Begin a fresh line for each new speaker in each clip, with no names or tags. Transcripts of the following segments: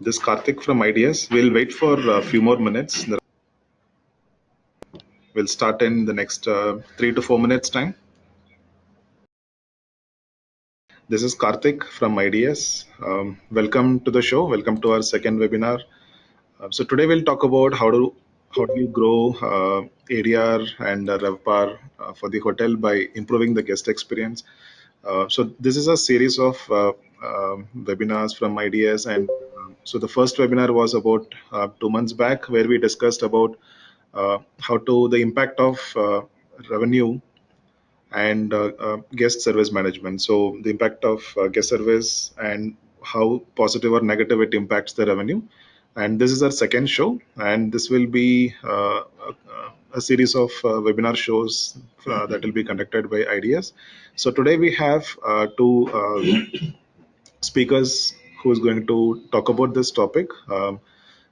This is Karthik from IDS. We'll wait for a few more minutes. We'll start in the next 3 to 4 minutes time. This is Karthik from IDS. Welcome to the show. Welcome to our second webinar. So today we'll talk about how do you grow ADR and RevPAR for the hotel by improving the guest experience. So this is a series of webinars from IDS, and so the first webinar was about 2 months back, where we discussed about the impact of revenue and guest service management. So the impact of guest service and how positive or negative it impacts the revenue. And this is our second show, and this will be a series of webinar shows that will be conducted by IDS. So today we have two speakers who is going to talk about this topic.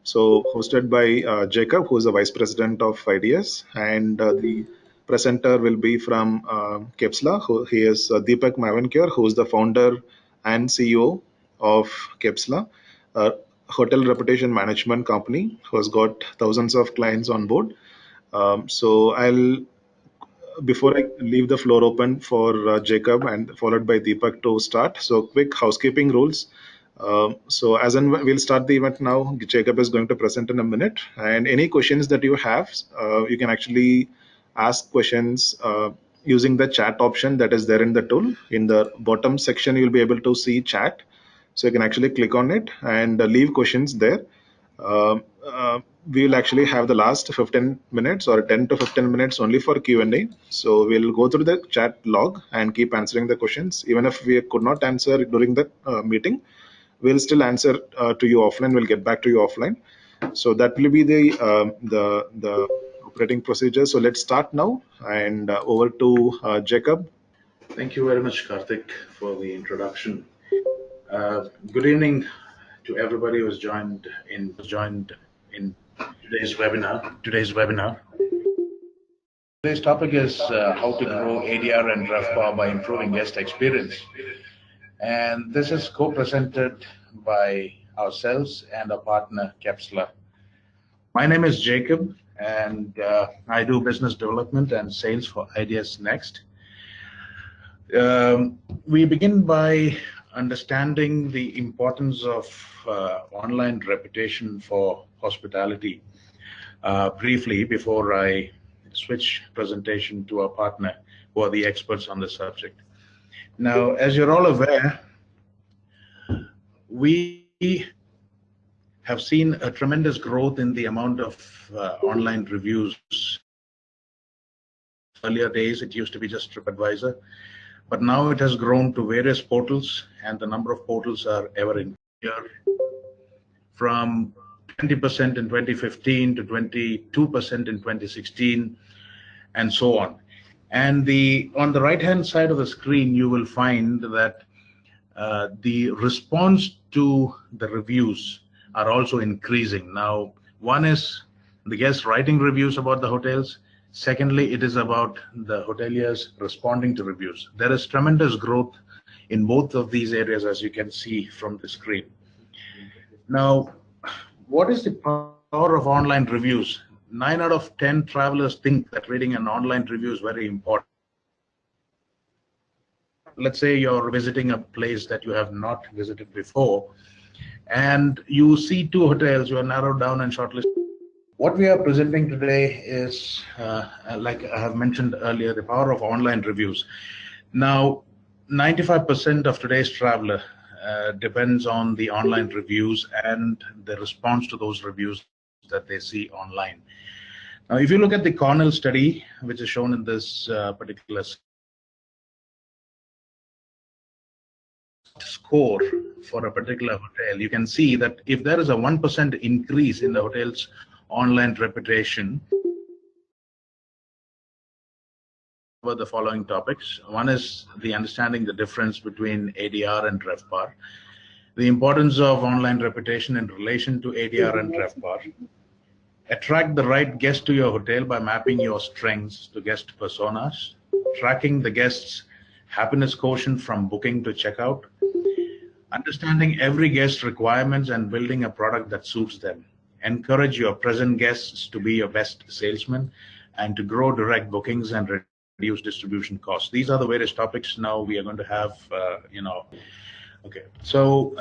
So hosted by Jacob, who is the Vice President of IDS, and the presenter will be from Kepsla. He is Deepak Mavenkar, who is the founder and CEO of Kepsla, a hotel reputation management company who has got thousands of clients on board. Before I leave the floor open for Jacob and followed by Deepak to start, so quick housekeeping rules. So as in we'll start the event now. Jacob is going to present in a minute, and any questions that you have, you can actually ask questions using the chat option that is there in the tool. In the bottom section, you'll be able to see chat, so you can actually click on it and leave questions there. We will actually have the last 15 minutes or 10 to 15 minutes only for Q&A. So we'll go through the chat log and keep answering the questions. Even if we could not answer during the meeting, we'll still answer to you offline. We'll get back to you offline. So that will be the operating procedure. So let's start now, and over to Jacob.
Thank you very much, Karthik, for the introduction. Good evening to everybody who has joined in today's webinar. Today's topic is how to grow ADR and RevPAR by improving guest experience. And this is co-presented by ourselves and our partner, Kepsla. My name is Jacob, and I do business development and sales for IDS Next. We begin by understanding the importance of online reputation for hospitality briefly before I switch presentation to our partner, who are the experts on the subject. Now, as you're all aware, we have seen a tremendous growth in the amount of online reviews. Earlier days, it used to be just TripAdvisor, but now it has grown to various portals, and the number of portals are ever increasing. From 20% in 2015 to 22% in 2016, and so on. And on the right-hand side of the screen, you will find that the response to the reviews are also increasing. Now, one is the guests writing reviews about the hotels. Secondly, it is about the hoteliers responding to reviews. There is tremendous growth in both of these areas, as you can see from the screen. Now, what is the power of online reviews? 9 out of 10 travelers think that reading an online review is very important. Let's say you're visiting a place that you have not visited before, and you see 2 hotels, you are narrowed down and shortlisted. What we are presenting today is, like I have mentioned earlier, the power of online reviews. Now, 95% of today's traveler depends on the online reviews and the response to those reviews that they see online. Now, if you look at the Cornell study, which is shown in this particular score for a particular hotel, you can see that if there is a 1% increase in the hotel's online reputation, cover the following topics. One is the understanding the difference between ADR and RevPAR, the importance of online reputation in relation to ADR and RevPAR, attract the right guest to your hotel by mapping your strengths to guest personas, tracking the guest's happiness quotient from booking to checkout, Understanding every guest's requirements and building a product that suits them. Encourage your present guests to be your best salesmen and to grow direct bookings and reduce distribution costs. These are the various topics now we are going to have, Okay, so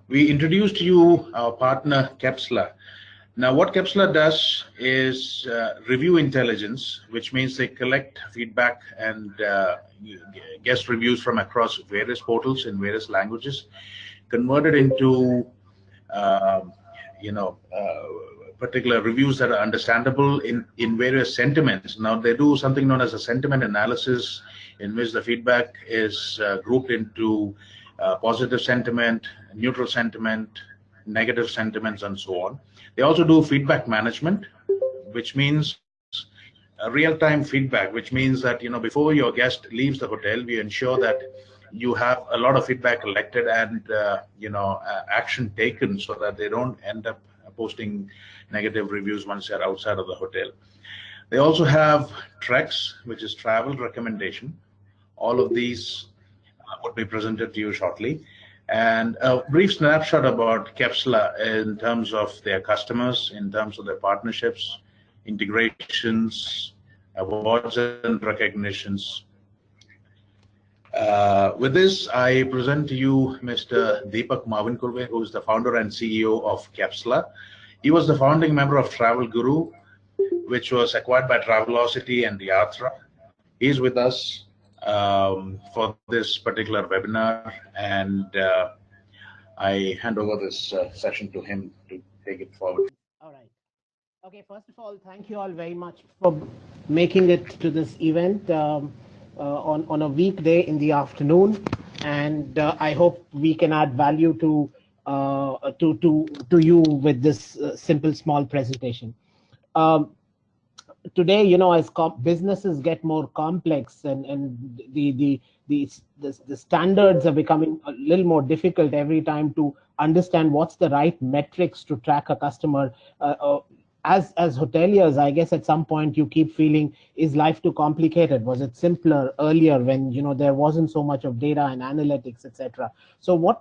we introduced you our partner Kepsler. Now, what Kepsler does is review intelligence, which means they collect feedback and guest reviews from across various portals in various languages, convert it into uh, you know particular reviews that are understandable in various sentiments. Now they do something known as a sentiment analysis, in which the feedback is grouped into positive sentiment, neutral sentiment, negative sentiments, and so on. They also do feedback management, which means real-time feedback, which means that before your guest leaves the hotel, we ensure that you have a lot of feedback collected and action taken so that they don't end up posting negative reviews once they're outside of the hotel. They also have TREX, which is travel recommendation. All of these would be presented to you shortly. And a brief snapshot about Kepsler in terms of their customers, in terms of their partnerships, integrations, awards and recognitions. With this, I present to you Mr. Deepak Mavinkurve, who is the founder and CEO of Kepsler. He was the founding member of Travel Guru, which was acquired by Travelocity and Yatra. He's with us for this particular webinar, and I hand over this session to him to take it forward.
All right. Okay, first of all, thank you all very much for making it to this event on a weekday in the afternoon, and I hope we can add value to you with this simple small presentation. Today, as businesses get more complex and the standards are becoming a little more difficult every time to understand what's the right metrics to track a customer. As hoteliers, I guess at some point you keep feeling, is life too complicated? Was it simpler earlier when there wasn't so much of data and analytics, etc.? So what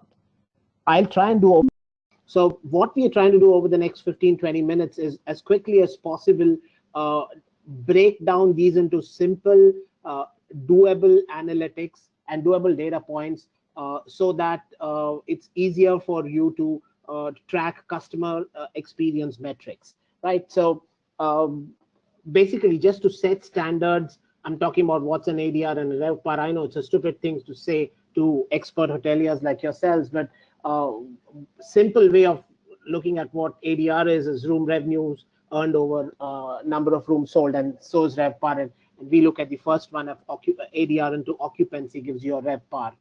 I'll try and do. So what we are trying to do over the next 15-20 minutes is, as quickly as possible, break down these into simple, doable analytics and doable data points, so that it's easier for you to track customer experience metrics, right? So basically, just to set standards, I'm talking about what's an ADR and a RevPAR. I know it's a stupid thing to say to expert hoteliers like yourselves, but simple way of looking at what ADR is room revenues earned over number of rooms sold, and so is RevPAR. And we look at the first one of ADR into occupancy gives you a RevPAR.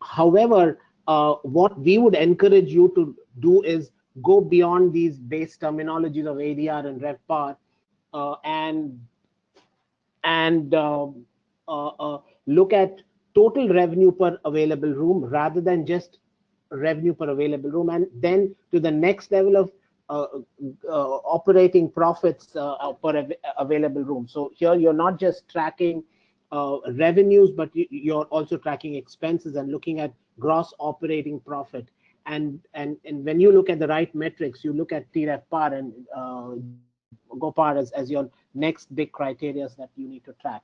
However, what we would encourage you to do is go beyond these base terminologies of ADR and RevPAR and look at total revenue per available room rather than just revenue per available room, and then to the next level of operating profits per available room. So here you're not just tracking revenues, but you're also tracking expenses and looking at gross operating profit. And when you look at the right metrics, you look at TRevPAR and GOPAR as your next big criteria that you need to track,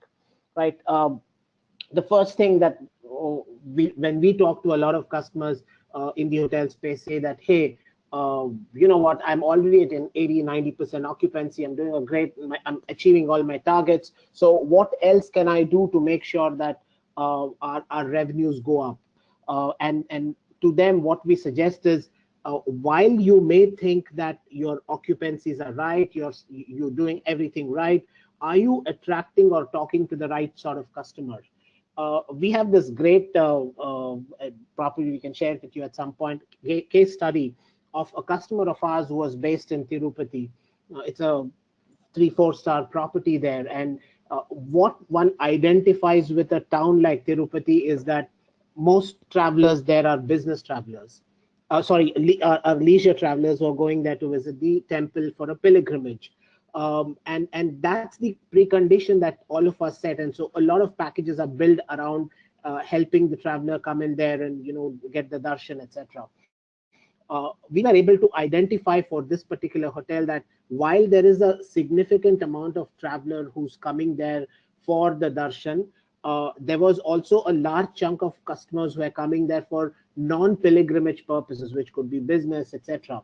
right? The first thing that when we talk to a lot of customers in the hotel space, say that, hey, you know what, I'm already at an 80-90% occupancy, I'm doing a great, I'm achieving all my targets, so what else can I do to make sure that our revenues go up? And to them, what we suggest is, while you may think that your occupancies are right, you're doing everything right, are you attracting or talking to the right sort of customer? We have this great, probably we can share it with you at some point, case study of a customer of ours who was based in Tirupati. It's a 3-4 star property there, and what one identifies with a town like Tirupati is that most travelers there are business travelers. Are leisure travelers who are going there to visit the temple for a pilgrimage. And that's the precondition that all of us set. And so a lot of packages are built around helping the traveler come in there and get the darshan, etc. We were able to identify for this particular hotel that while there is a significant amount of traveler who's coming there for the darshan, there was also a large chunk of customers who are coming there for non-pilgrimage purposes, which could be business, etc.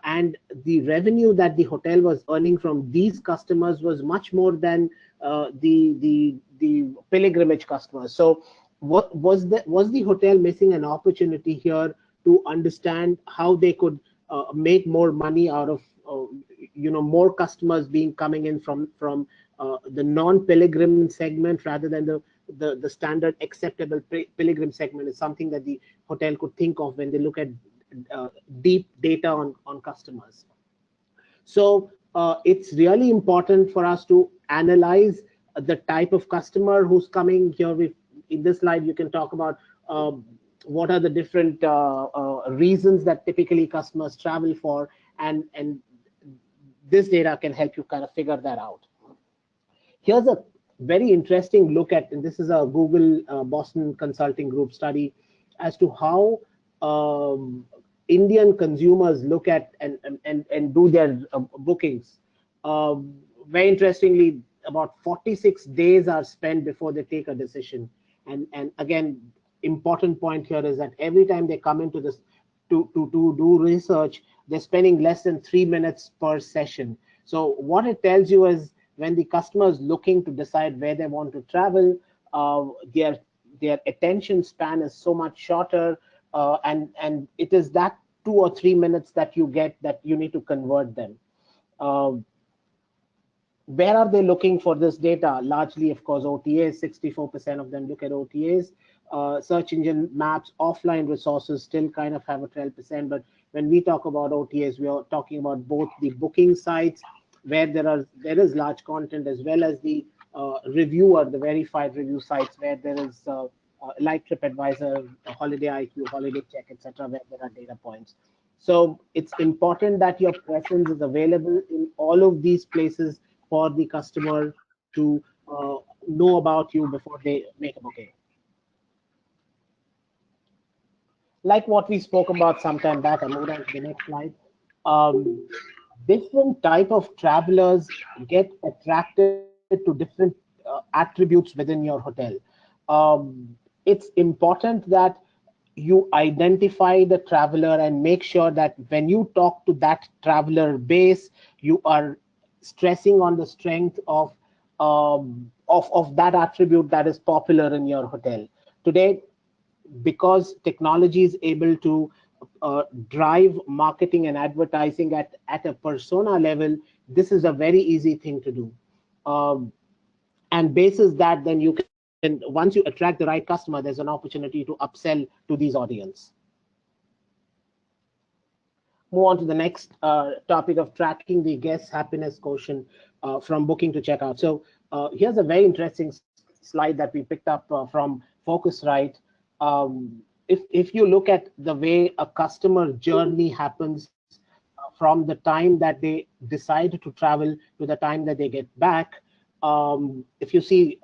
And the revenue that the hotel was earning from these customers was much more than the pilgrimage customers. So, what was the hotel missing an opportunity here to understand how they could make more money out of more customers being coming in from the non-pilgrim segment rather than the standard acceptable pilgrim segment is something that the hotel could think of when they look at deep data on customers. So it's really important for us to analyze the type of customer who's coming here. In this slide, you can talk about what are the different reasons that typically customers travel for, and this data can help you kind of figure that out. Here's a very interesting look at, and this is a Google Boston Consulting Group study as to how Indian consumers look at and do their bookings. Very interestingly, about 46 days are spent before they take a decision. And again, important point here is that every time they come into this to do research, they're spending less than 3 minutes per session. So what it tells you is when the customer is looking to decide where they want to travel, their attention span is so much shorter, and it is that 2 or 3 minutes that you get that you need to convert them. Where are they looking for this data? Largely, of course, OTAs. 64% of them look at OTAs. Search engine maps, offline resources still kind of have a 12%. But when we talk about OTAs, we are talking about both the booking sites where there is large content, as well as the reviewer, the verified review sites where there is like TripAdvisor, Holiday IQ, Holiday Check, etc., where there are data points. So it's important that your presence is available in all of these places for the customer to know about you before they make a booking. Like what we spoke about some time back, I moved on to the next slide. Different type of travelers get attracted to different attributes within your hotel. It's important that you identify the traveler and make sure that when you talk to that traveler base, you are stressing on the strength of that attribute that is popular in your hotel. Today, because technology is able to drive marketing and advertising at a persona level, this is a very easy thing to do. And basis that, then you can, once you attract the right customer, there's an opportunity to upsell to these audience. Move on to the next topic of tracking the guest happiness quotient from booking to checkout. So here's a very interesting slide that we picked up from Focusrite. If you look at the way a customer journey happens from the time that they decide to travel to the time that they get back, if you see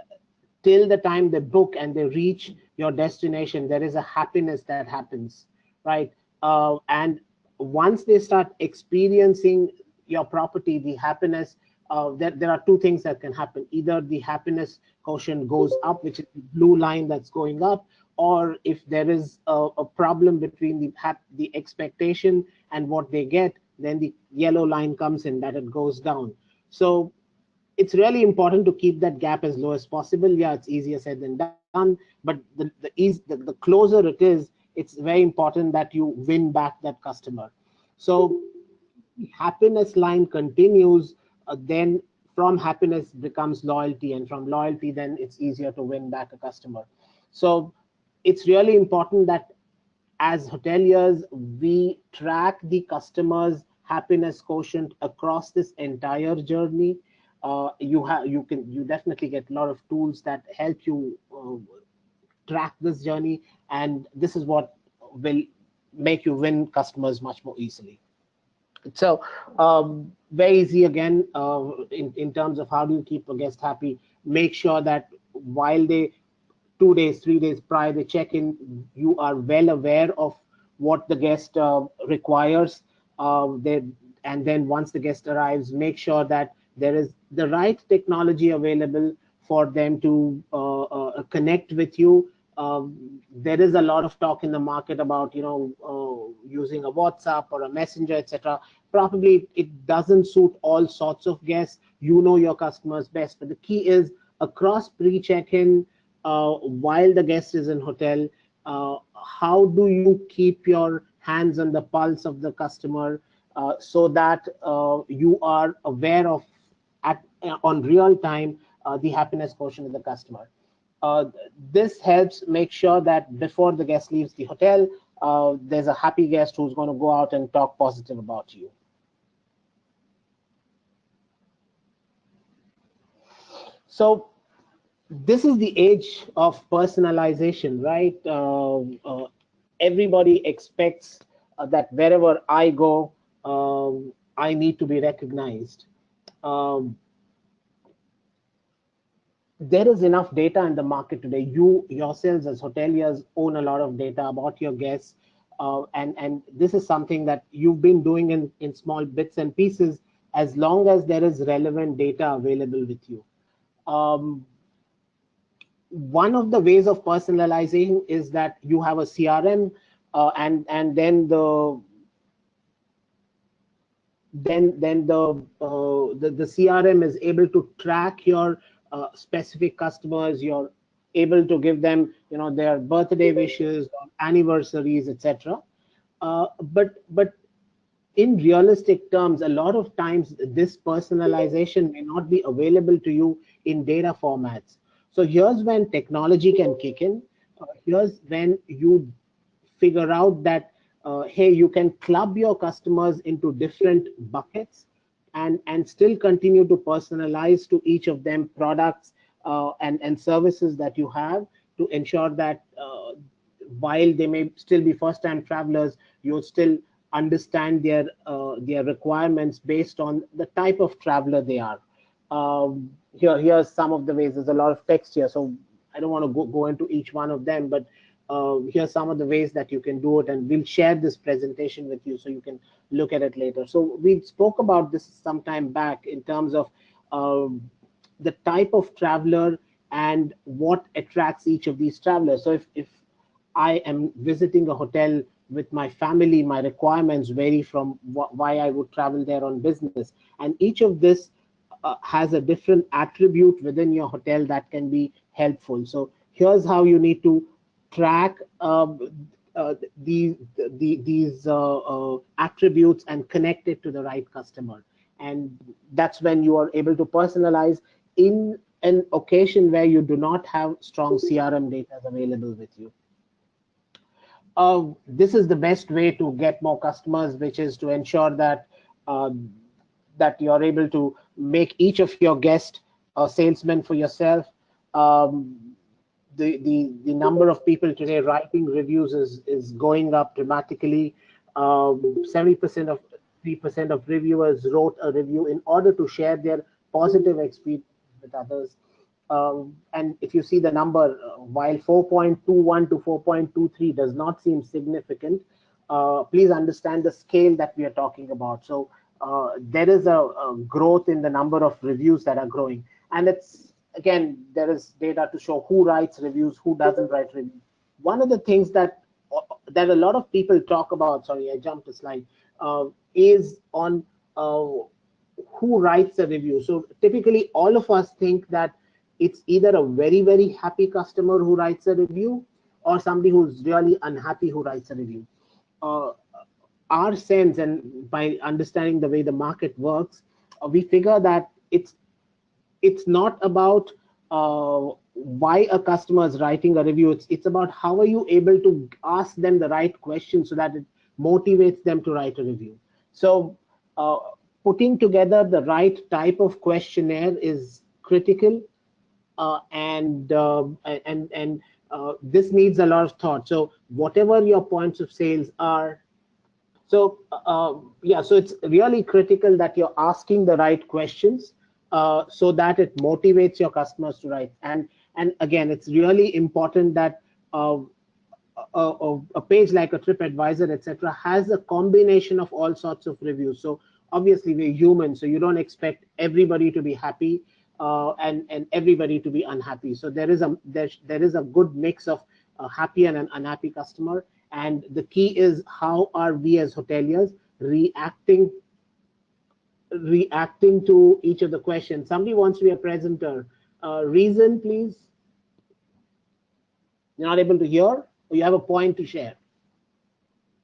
till the time they book and they reach your destination, there is a happiness that happens, right? And once they start experiencing your property, the happiness, there are two things that can happen. Either the happiness quotient goes up, which is the blue line that's going up, or if there is a problem between the expectation and what they get, then the yellow line comes in, that it goes down. So it's really important to keep that gap as low as possible. Yeah, it's easier said than done, but the closer it is, it's very important that you win back that customer. So happiness line continues, then from happiness becomes loyalty, and from loyalty, then it's easier to win back a customer. So it's really important that as hoteliers, we track the customer's happiness quotient across this entire journey. You definitely get a lot of tools that help you track this journey, and this is what will make you win customers much more easily. So very easy again, in terms of how do you keep a guest happy. Make sure that while they 2 days, 3 days prior they check in, you are well aware of what the guest requires. And then once the guest arrives, make sure that there is the right technology available for them to connect with you. There is a lot of talk in the market about using a WhatsApp or a Messenger, etc. Probably it doesn't suit all sorts of guests. You know your customers best, but the key is across pre-check-in, while the guest is in hotel, how do you keep your hands on the pulse of the customer, so that you are aware of on real time the happiness quotient of the customer. This helps make sure that before the guest leaves the hotel, there's a happy guest who's going to go out and talk positive about you. So this is the age of personalization, right? Everybody expects that wherever I go, I need to be recognized. There is enough data in the market today. You yourselves as hoteliers own a lot of data about your guests, and this is something that you've been doing in small bits and pieces, as long as there is relevant data available with you. One of the ways of personalizing is that you have a CRM, and then the CRM is able to track your specific customers. You're able to give them their birthday wishes, anniversaries, etc. But in realistic terms, a lot of times this personalization may not be available to you in data formats. So here's when technology can kick in. Here's when you figure out that hey, you can club your customers into different buckets and still continue to personalize to each of them products and services that you have, to ensure that while they may still be first-time travelers, you still understand their requirements based on the type of traveler they are. Here's some of the ways. There's a lot of text here, so I don't want to go into each one of them, but here's some of the ways that you can do it, and we'll share this presentation with you so you can look at it later. So we spoke about this some time back in terms of the type of traveler and what attracts each of these travelers. So if I am visiting a hotel with my family, my requirements vary from why I would travel there on business, and each of this has a different attribute within your hotel that can be helpful. So here's how you need to track these attributes and connect it to the right customer, and that's when you are able to personalize in an occasion where you do not have strong CRM data available with you. This is the best way to get more customers, which is to ensure that that you're able to make each of your guests a salesman for yourself. The number of people today writing reviews is going up dramatically. 70% of 3% of reviewers wrote a review in order to share their positive experience with others. And if you see the number, while 4.21 to 4.23 does not seem significant, please understand the scale that we are talking about. So there is a growth in the number of reviews that are growing, and it's, again, there is data to show who writes reviews, who doesn't write reviews. One of the things that a lot of people talk about, sorry, I jumped a slide, is on who writes a review. So typically all of us think that it's either a very, very happy customer who writes a review or somebody who's really unhappy who writes a review. Our sense, and by understanding the way the market works, we figure that it's not about why a customer is writing a review. It's about how are you able to ask them the right questions so that it motivates them to write a review. So putting together the right type of questionnaire is critical, and this needs a lot of thought. So whatever your points of sales are, so yeah, so it's really critical that you're asking the right questions so that it motivates your customers to write. And And again, it's really important that a page like a TripAdvisor, etc., has a combination of all sorts of reviews. So obviously we're human, so you don't expect everybody to be happy and everybody to be unhappy. So there is a good mix of a happy and an unhappy customer. And the key is, how are we as hoteliers reacting to each of the questions? Somebody wants to be a presenter. Reason, please. You're not able to hear, or you have a point to share?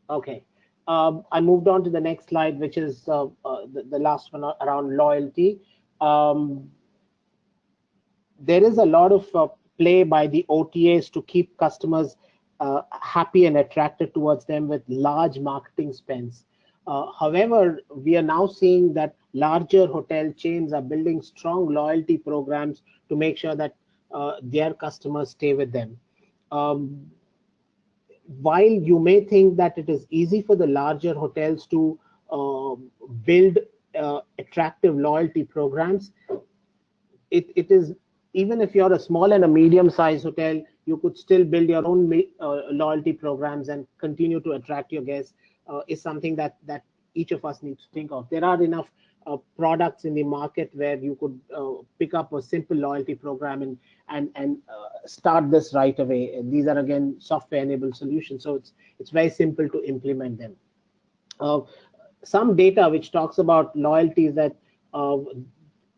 Okay. I moved on to the next slide, which is the last one around loyalty. There is a lot of play by the OTAs to keep customers happy and attracted towards them with large marketing spends. However, we are now seeing that larger hotel chains are building strong loyalty programs to make sure that their customers stay with them. While you may think that it is easy for the larger hotels to build attractive loyalty programs, it is, even if you're a small and a medium-sized hotel, you could still build your own loyalty programs and continue to attract your guests. Is something that each of us needs to think of. There are enough products in the market where you could pick up a simple loyalty program and start this right away. These are again software-enabled solutions, so it's very simple to implement them. Some data which talks about loyalty is that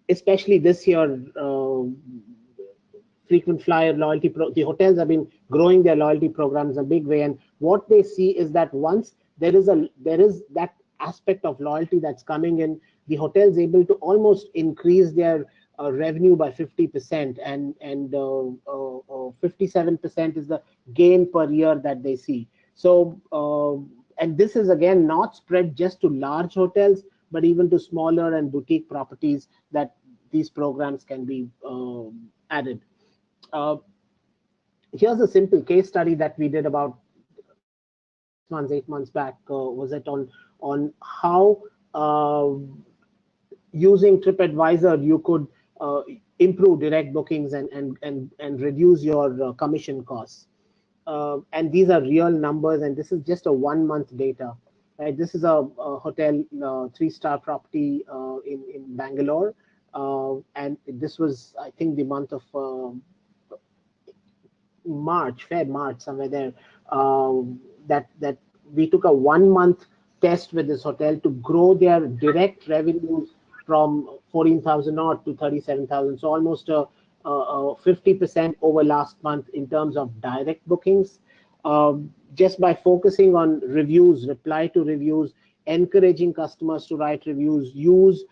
especially this year, frequent flyer loyalty the hotels have been growing their loyalty programs a big way, and what they see is that once there is that aspect of loyalty that's coming in, the hotel is able to almost increase their revenue by 50%, and 57% is the gain per year that they see. So and this is again not spread just to large hotels, but even to smaller and boutique properties, that these programs can be added. Here's a simple case study that we did about 6 months, 8 months back. Was it on how using TripAdvisor you could improve direct bookings and reduce your commission costs. And these are real numbers, and this is just a 1 month data. Right? This is a hotel 3-star property in Bangalore, and this was, I think, the month of March, somewhere there. That we took a 1 month test with this hotel to grow their direct revenues from 14,000 odd to 37,000. So almost 50% over last month in terms of direct bookings. Just by focusing on reviews, reply to reviews, encouraging customers to write reviews, use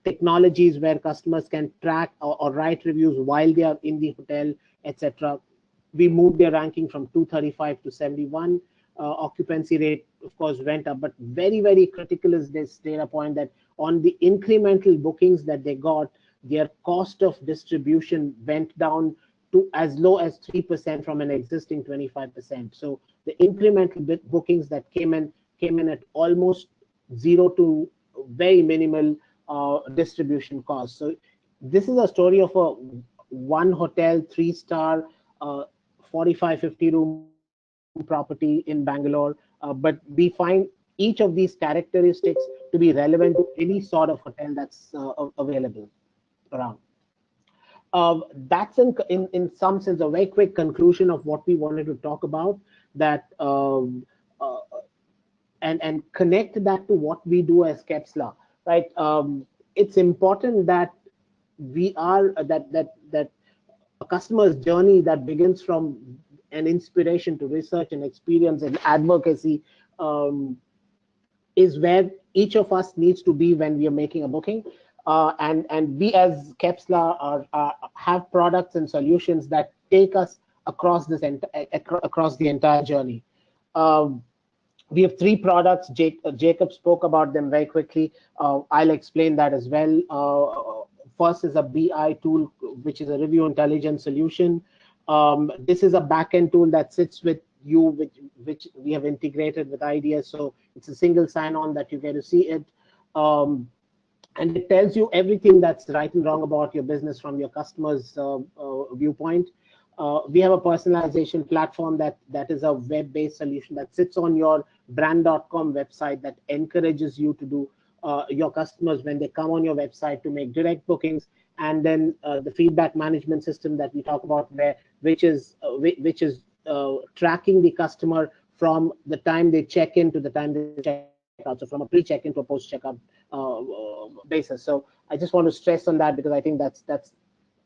technologies where customers can track or write reviews while they are in the hotel, etc. We moved their ranking from 235 to 71. Occupancy rate, of course, went up, but very, very critical is this data point that on the incremental bookings that they got, their cost of distribution went down to as low as 3% from an existing 25%. So the incremental bookings that came in at almost zero to very minimal distribution costs. So this is a story of a one hotel, 3-star, 45-50 room property in Bangalore, but we find each of these characteristics to be relevant to any sort of hotel that's available around. That's in some sense a very quick conclusion of what we wanted to talk about, that and connect that to what we do as Kepsla, right? It's important that we are that a customer's journey that begins from an inspiration to research and experience and advocacy is where each of us needs to be when we are making a booking. And we as Kepsla have products and solutions that take us across this across the entire journey. We have 3 products. Jacob spoke about them very quickly. I'll explain that as well. First is a BI tool, which is a review intelligence solution. This is a backend tool that sits with you, which we have integrated with ideas. So it's a single sign-on that you get to see it. and it tells you everything that's right and wrong about your business from your customer's viewpoint. We have a personalization platform that is a web-based solution that sits on your brand.com website that encourages you to do your customers when they come on your website to make direct bookings, and then the feedback management system that we talk about, which is tracking the customer from the time they check in to the time they check out. So from a pre-check-in to a post-checkout basis. So I just want to stress on that because I think that's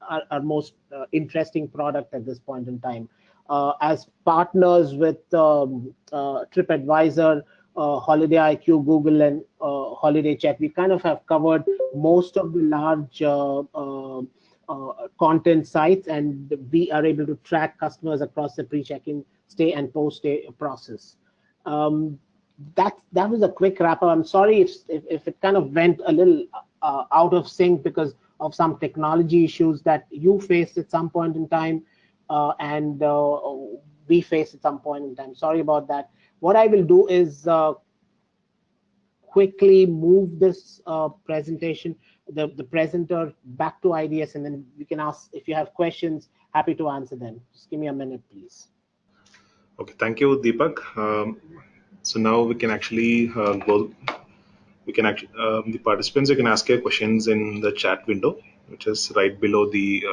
our most interesting product at this point in time. As partners with TripAdvisor, Holiday IQ, Google, and Holiday Check, we kind of have covered most of the large content sites, and we are able to track customers across the pre-check-in, stay, and post-stay process. That was a quick wrap up. I'm sorry if it kind of went a little out of sync because of some technology issues that you faced at some point in time, and we faced at some point in time. Sorry about that. What I will do is quickly move this presentation, the presenter back to IDS, and then we can ask if you have questions. Happy to answer them. Just give me a minute, please.
Okay, thank you, Deepak. So now we can actually go. We can actually the participants, you can ask your questions in the chat window, which is right below the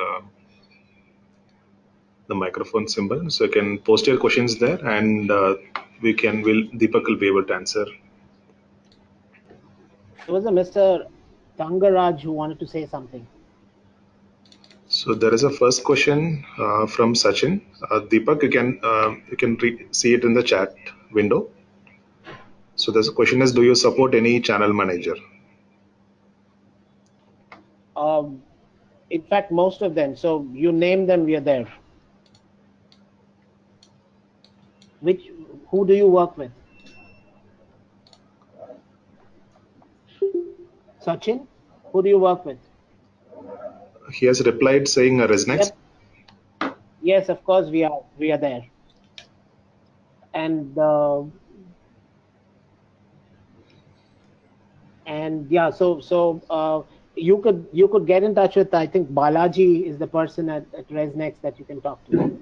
microphone symbol. So you can post your questions there, and Deepak will be able to answer.
There was a Mr. Tangaraj who wanted to say something.
So there is a first question from Sachin. Deepak, you can see it in the chat window. So the question is, do you support any channel manager?
In fact, most of them. So you name them, we are there. Who do you work with? Sachin, who do you work with?
He has replied saying Resnex.
Yep. Yes, of course we are there. And yeah, so you could get in touch with, I think Balaji is the person at Resnex that you can talk to.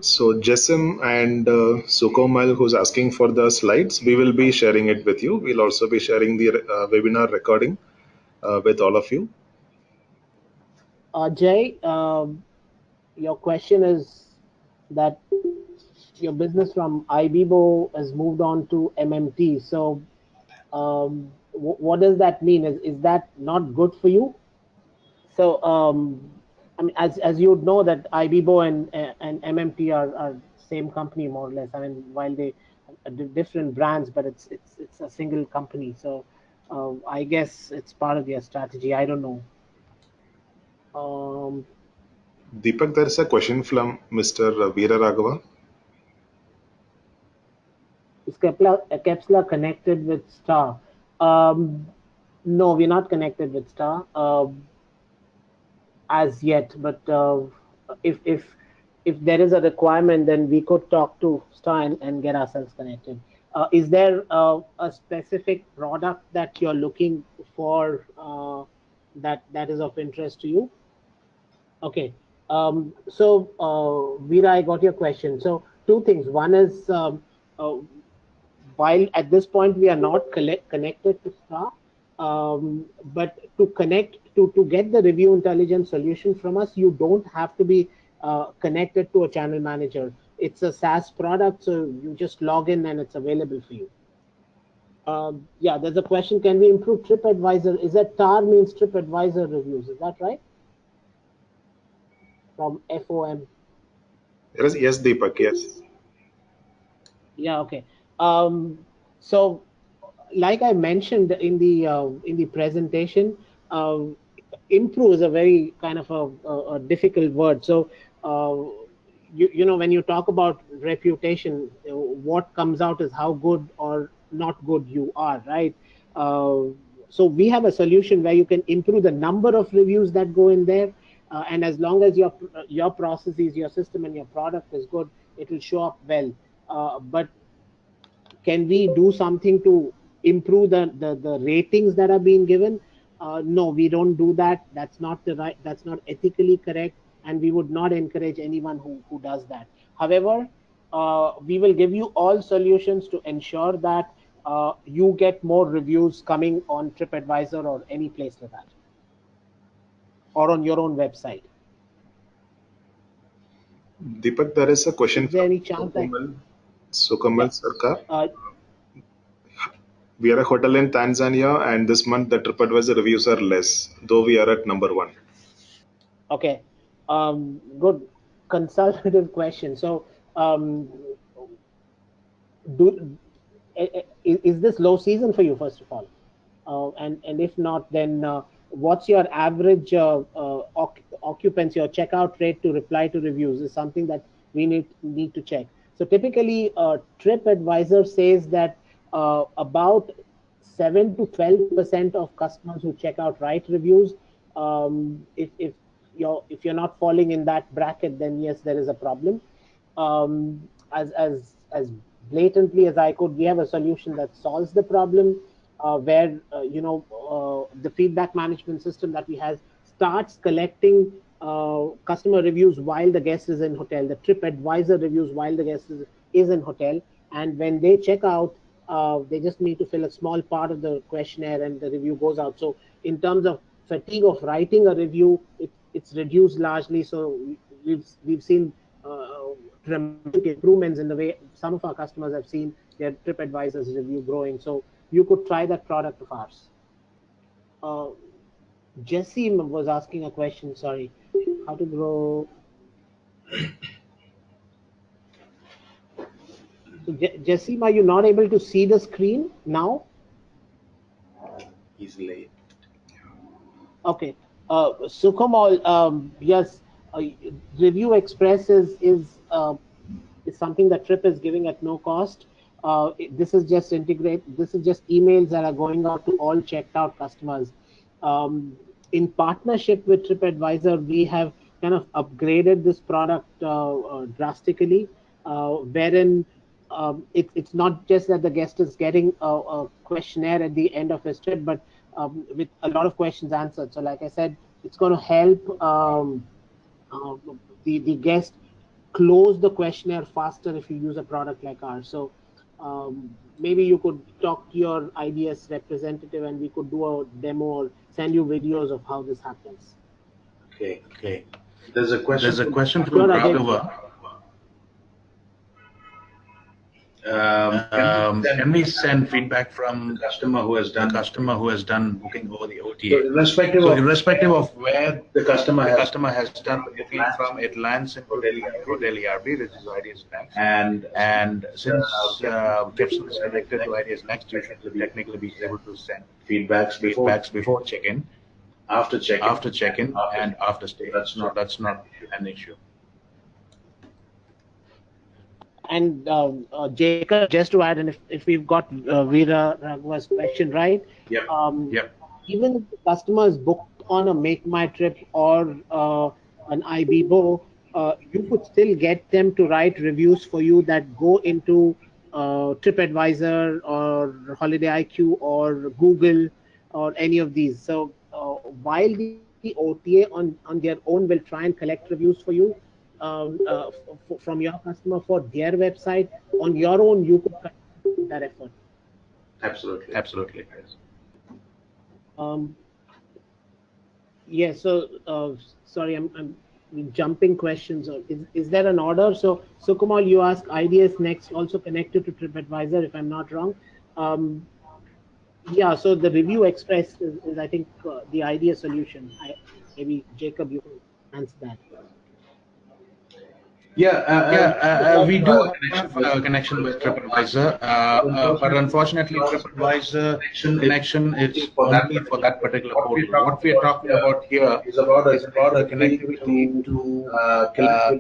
So Jessim and Sukomal, who's asking for the slides, we will be sharing it with you. We'll also be sharing the webinar recording with all of you.
Jay, your question is that your business from IBIBO has moved on to MMT. So what does that mean? Is that not good for you? So I mean, as you would know that IBIBO and MMT are same company more or less. I mean, while they are different brands, but it's a single company. So I guess it's part of their strategy. I don't know.
Deepak, there is a question from Mr. Veera Raghava.
Is Kepler connected with Star? No, we're not connected with Star as yet. But if there is a requirement, then we could talk to Star and get ourselves connected. Is there a specific product that you're looking for that is of interest to you? Okay. So Veera, I got your question. So two things. One is while at this point we are not connected to Star, but to connect to get the review intelligence solution from us, you don't have to be connected to a channel manager. It's a SaaS product, so you just log in and it's available for you. Yeah, there's a question: can we improve TripAdvisor? Is that TAR means TripAdvisor reviews? Is that right? From FOM.
Yes, Deepak. Yes.
Yeah. Okay. So, like I mentioned in the presentation, improve is a very kind of a difficult word. So, you know, when you talk about reputation, what comes out is how good or not good you are, right? So we have a solution where you can improve the number of reviews that go in there, and as long as your processes, your system, and your product is good, it will show up well. But Can we do something to improve the ratings that are being given? No, we don't do that. That's not that's not ethically correct, and we would not encourage anyone who does that. However, we will give you all solutions to ensure that you get more reviews coming on TripAdvisor or any place like that, or on your own website.
Deepak, there is a question
Is there
from
any chance that
Sukamal
yeah,
Sarkar.
uh,
We are a hotel in Tanzania, and this month the TripAdvisor reviews are less, though we are at number one.
okay, good consultative question. So do is this low season for you, first of all? And if not, then what's your average occupancy or checkout rate to reply to reviews is something that we need to check. So typically, TripAdvisor says that about 7 to 12% of customers who check out write reviews. If you're not falling in that bracket, then yes, there is a problem. As blatantly as I could, we have a solution that solves the problem, where the feedback management system that we have starts collecting customer reviews while the guest is in hotel, the TripAdvisor reviews while the guest is in hotel, and when they check out, they just need to fill a small part of the questionnaire and the review goes out. So in terms of fatigue of writing a review, it's reduced largely. So we've seen dramatic improvements in the way some of our customers have seen their TripAdvisor's review growing. So you could try that product of ours. Jesse was asking a question. Sorry, how to grow. So Jesse, are you not able to see the screen now?
He's late.
Okay. Sukamal, yes, Review Express is something that Trip is giving at no cost. This is just This is just emails that are going out to all checked out customers. In partnership with TripAdvisor, we have kind of upgraded this product drastically, wherein it's not just that the guest is getting a questionnaire at the end of his trip, but with a lot of questions answered. So, like I said, it's going to help uh, the guest close the questionnaire faster if you use a product like ours. So maybe you could talk to your IDS representative and we could do a demo or send you videos of how this happens.
Okay. There's a question from
Sure,
Raghava. Can we send feedback from the customer who has done booking over the OTA? So irrespective of where the customer has done the booking from, it lands in Hotelier, which is IDS Next. And since Gibson is connected to IDS Next, you should technically be able to send feedbacks before check-in, after check-in, and after stay. That's not an issue.
And Jacob, just to add, and if we've got Veera Raghuva's question right, even if the customer is booked on a Make My Trip or an IBBO, you could still get them to write reviews for you that go into TripAdvisor or Holiday IQ or Google or any of these. So while the OTA on their own will try and collect reviews for you, from your customer for their website, on your own you could conduct that effort.
Absolutely.
Yeah, so sorry, I'm jumping questions. Is there an order? So Sukamal, you ask IDS Next also connected to TripAdvisor, if I'm not wrong. Yeah, so the Review Express is I think the idea solution. Maybe Jacob, you can answer that.
We do have a connection with TripAdvisor, but unfortunately, TripAdvisor connection is only for that particular portal. What we are talking about here is about a connectivity to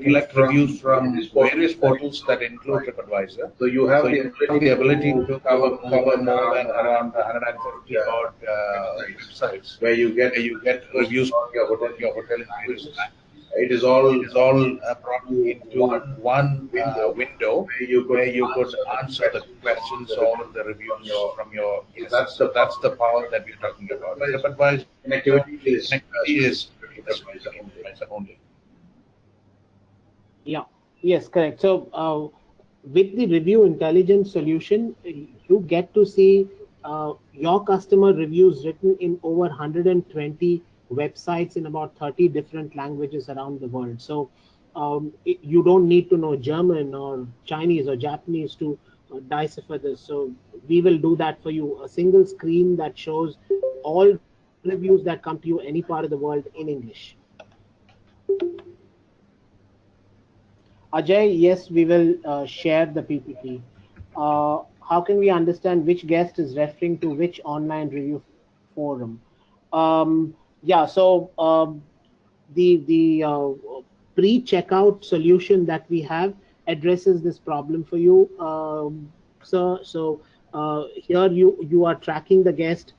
collect reviews from various portals that include TripAdvisor. So you have the ability to cover more than around 150 odd websites where you get reviews on your hotel in various languages. It is all brought into one window where you could answer the questions or the reviews from your guests. So that's the power that we're talking about. TripAdvisor connectivity is 50% with TripAdvisor only.
Yeah, yes, correct. So with the review intelligence solution, you get to see your customer reviews written in over 120 websites in about 30 different languages around the world. So you don't need to know German or Chinese or Japanese to decipher this. So we will do that for you. A single screen that shows all reviews that come to you any part of the world in English. Ajay, yes, we will share the PPT. How can we understand which guest is referring to which online review forum? Yeah, so the pre-checkout solution that we have addresses this problem for you, sir. So here you are tracking the guest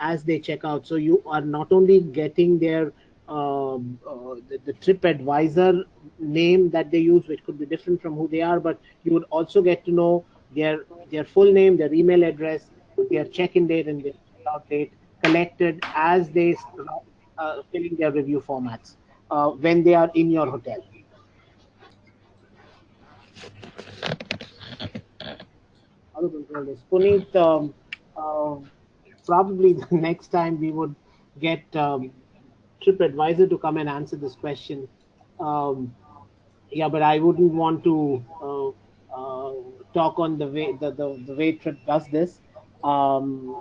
as they check out. So you are not only getting their the TripAdvisor name that they use, which could be different from who they are, but you would also get to know their full name, their email address, their check-in date, and their checkout date collected as they start filling their review formats when they are in your hotel. How to control this? Puneet, uh, probably the next time we would get TripAdvisor to come and answer this question. Um, yeah, but I wouldn't want to talk on the way Trip does this. Um,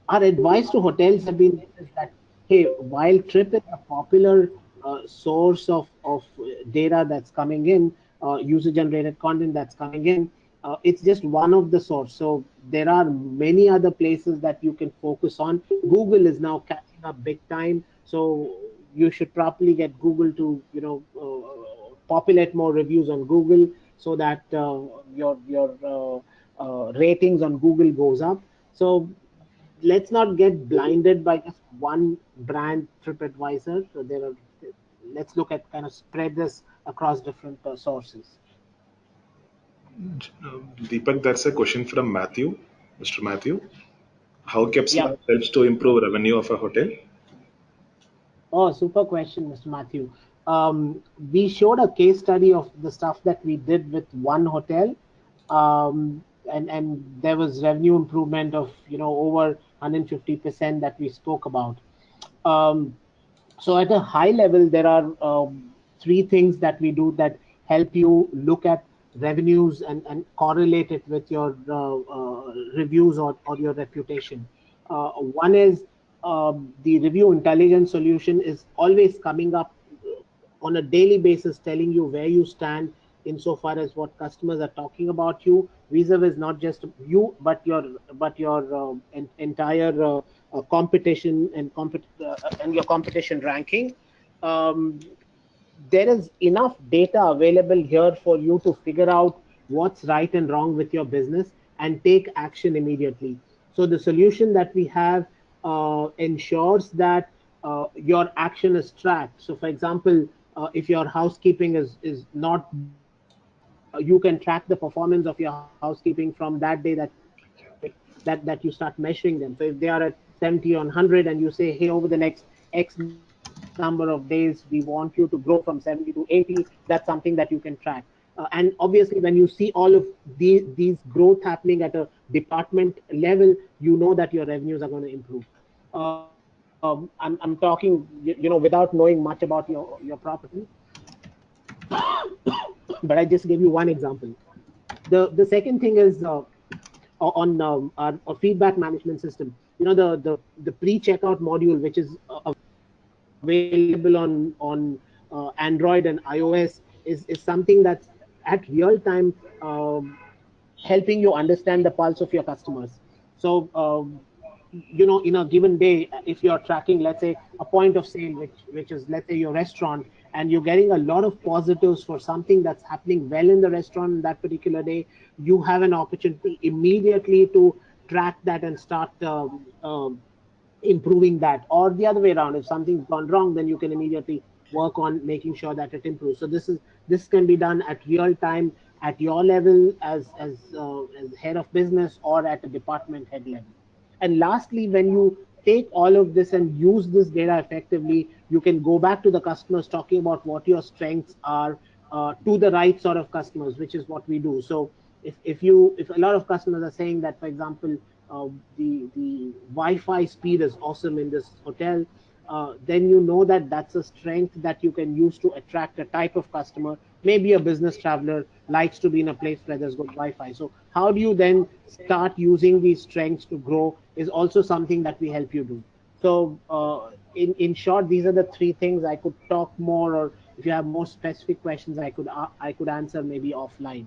our advice to hotels have been is that, hey, while Trip is a popular source of data that's coming in, user generated content that's coming in, it's just one of the source. So there are many other places that you can focus on. Google is now catching up big time, so you should probably get Google to populate more reviews on Google so that your ratings on Google goes up. So let's not get blinded by just one brand TripAdvisor. So there are, let's look at kind of spread this across different sources.
Deepak, that's a question from Matthew, Mr. Matthew. How
Yeah.
Capsmart helps to improve revenue of a hotel?
Oh, super question, Mr. Matthew. We showed a case study of the stuff that we did with one hotel, and there was revenue improvement of over 150% that we spoke about. Um, so at a high level, there are three things that we do that help you look at revenues and correlate it with your reviews or your reputation. One is the review intelligence solution is always coming up on a daily basis, telling you where you stand insofar as what customers are talking about you. Vis-a-vis not just you, but your entire competition and your competition ranking. Um, there is enough data available here for you to figure out what's right and wrong with your business and take action immediately. So the solution that we have ensures that your action is tracked. So for example, if your housekeeping is not good, you can track the performance of your housekeeping from that day that you start measuring them. So if they are at 70 on 100 and you say, hey, over the next X number of days, we want you to grow from 70 to 80, that's something that you can track. And obviously, when you see all of these growth happening at a department level, you know that your revenues are going to improve. I'm talking, without knowing much about your property, but I just gave you one example. The second thing is on our feedback management system. The pre-checkout module, which is available on Android and iOS, is something that's at real time helping you understand the pulse of your customers. So in a given day, if you're tracking, let's say, a point of sale, which is, let's say, your restaurant, and you're getting a lot of positives for something that's happening well in the restaurant that particular day, you have an opportunity immediately to track that and start improving that, or the other way around, if something's gone wrong, then you can immediately work on making sure that it improves. So this can be done at real time at your level as head of business or at a department head level. And lastly, when you take all of this and use this data effectively, you can go back to the customers talking about what your strengths are, to the right sort of customers, which is what we do. So if a lot of customers are saying that, for example, the Wi-Fi speed is awesome in this hotel, then you know that that's a strength that you can use to attract a type of customer. Maybe a business traveler likes to be in a place where there's good Wi-Fi. So how do you then start using these strengths to grow is also something that we help you do. So in short, these are the three things. I could talk more, or if you have more specific questions, I could answer maybe offline.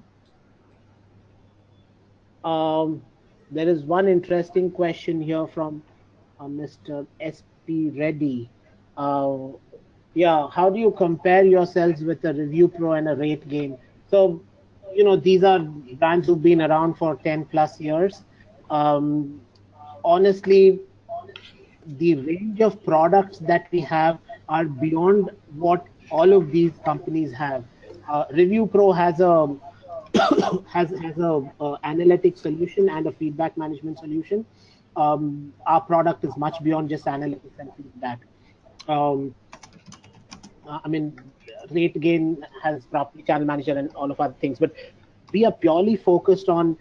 Um, there is one interesting question here from Mr. SP Reddy. Uh, yeah, how do you compare yourselves with a Review Pro and a Rate Gain? So, these are brands who've been around for 10 plus years. Um, Honestly, the range of products that we have are beyond what all of these companies have. Review Pro has a has a analytics solution and a feedback management solution. Our product is much beyond just analytics and feedback. Um, I mean, Rate Gain has property channel manager and all of other things, but we are purely focused on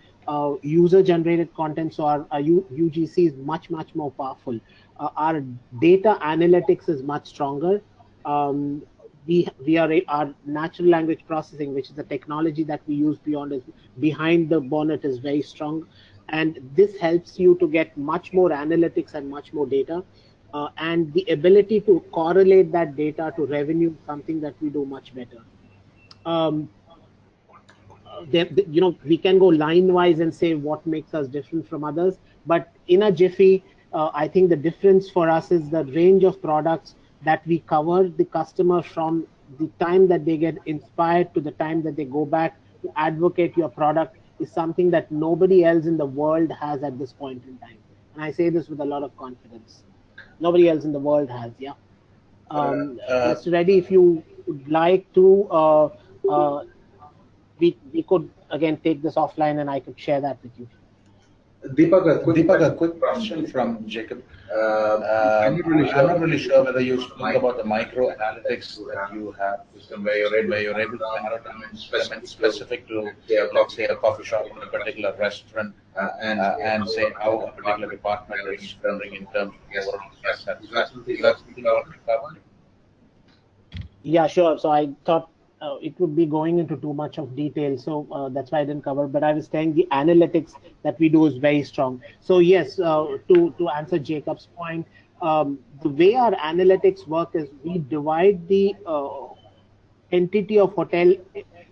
user generated content. So our UGC is much more powerful. Our data analytics is much stronger. Um, we are our natural language processing, which is the technology that we use beyond is behind the bonnet, is very strong, and this helps you to get much more analytics and much more data. And the ability to correlate that data to revenue, something that we do much better. Um, we can go line wise and say what makes us different from others, but in a jiffy, I think the difference for us is the range of products that we cover the customer from the time that they get inspired to the time that they go back to advocate your product is something that nobody else in the world has at this point in time, and I say this with a lot of confidence. Nobody else in the world has. Yeah. Mr. Reddy, if you would like to, we could again take this offline and I could share that with you.
Deepak, a quick question from Jacob. I'm not really sure whether you spoke about the micro analytics that you have, where you're able to narrow down elements specific to, let's say, a coffee shop or a particular restaurant, and say how a particular department is rendering in terms of overall guest satisfaction. Is that something you want to cover?
Yeah, sure. So I thought it would be going into too much of detail, so that's why I didn't cover. But I was saying the analytics that we do is very strong. So yes, to answer Jacob's point, the way our analytics work is we divide the entity of hotel.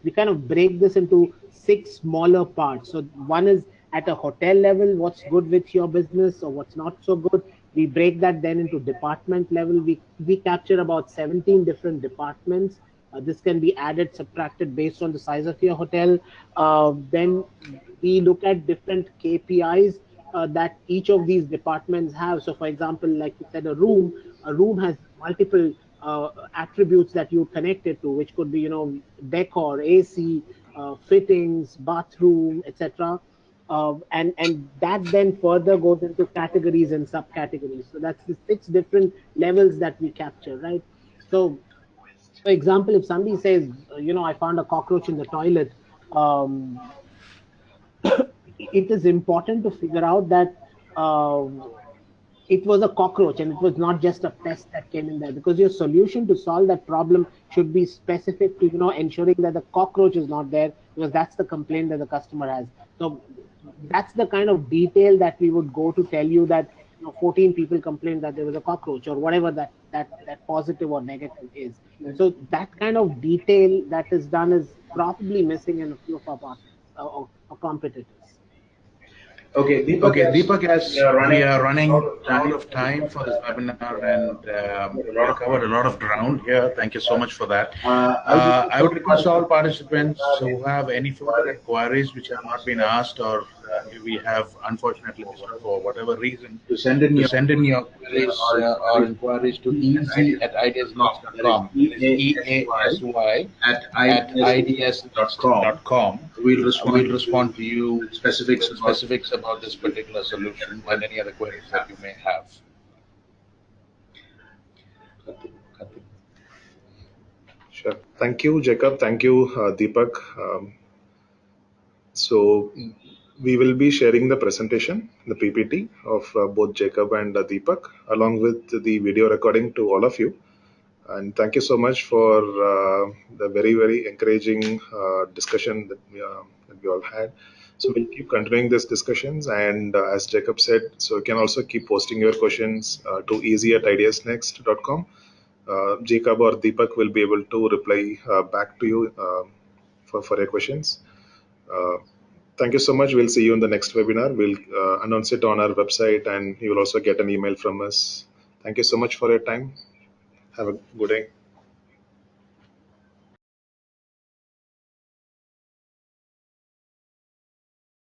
We kind of break this into 6 smaller parts. So one is at a hotel level, what's good with your business or what's not so good. We break that then into department level. We capture about 17 different departments. This can be added, subtracted based on the size of your hotel. Then we look at different KPIs that each of these departments have. So for example, like you said, a room has multiple attributes that you connect it to, which could be, decor, AC, fittings, bathroom, etc. And that then further goes into categories and subcategories. So that's the 6 different levels that we capture, right? So, for example, if somebody says, I found a cockroach in the toilet, um, it is important to figure out that uh, it was a cockroach and it was not just a pest that came in there, because your solution to solve that problem should be specific to ensuring that the cockroach is not there, because that's the complaint that the customer has. So that's the kind of detail that we would go to tell you that 14 people complained that there was a cockroach, or whatever that positive or negative is. So that kind of detail that is done is probably missing in a few of our partners or competitors.
Okay, Deepak, as we are running out of time for this webinar, and we have covered a lot of ground here. Thank you so much for that. I would request all participants who have any further inquiries which have not been asked, or we have unfortunately missed out for whatever reason,
to send in
to
your
send in your
queries
queries
or
or
inquiries
inquiries
to
to
easy@ideasnext.com.
easy@ideasnext.com. That is
EASY
at
at
ideasnext.com.
ideasnext.com.
We'll
We'll
respond to
respond to
you
you
with specifics
with
about
specifics about this particular solution and any other queries that you may have.
Sure. Thank you, Jacob. Thank you, Deepak. So we will be sharing the presentation, the PPT of both Jacob and Deepak, along with the video recording to all of you. And thank you so much for the very, very encouraging discussion that we all had. So we'll keep continuing these discussions. And as Jacob said, so you can also keep posting your questions to easy@ideasnext.com. Jacob or Deepak will be able to reply back to you for your questions. Uh, Thank you so much. We'll see you in the next webinar. We'll announce it on our website and you will also get an email from us. Thank you so much for your time. Have a good day.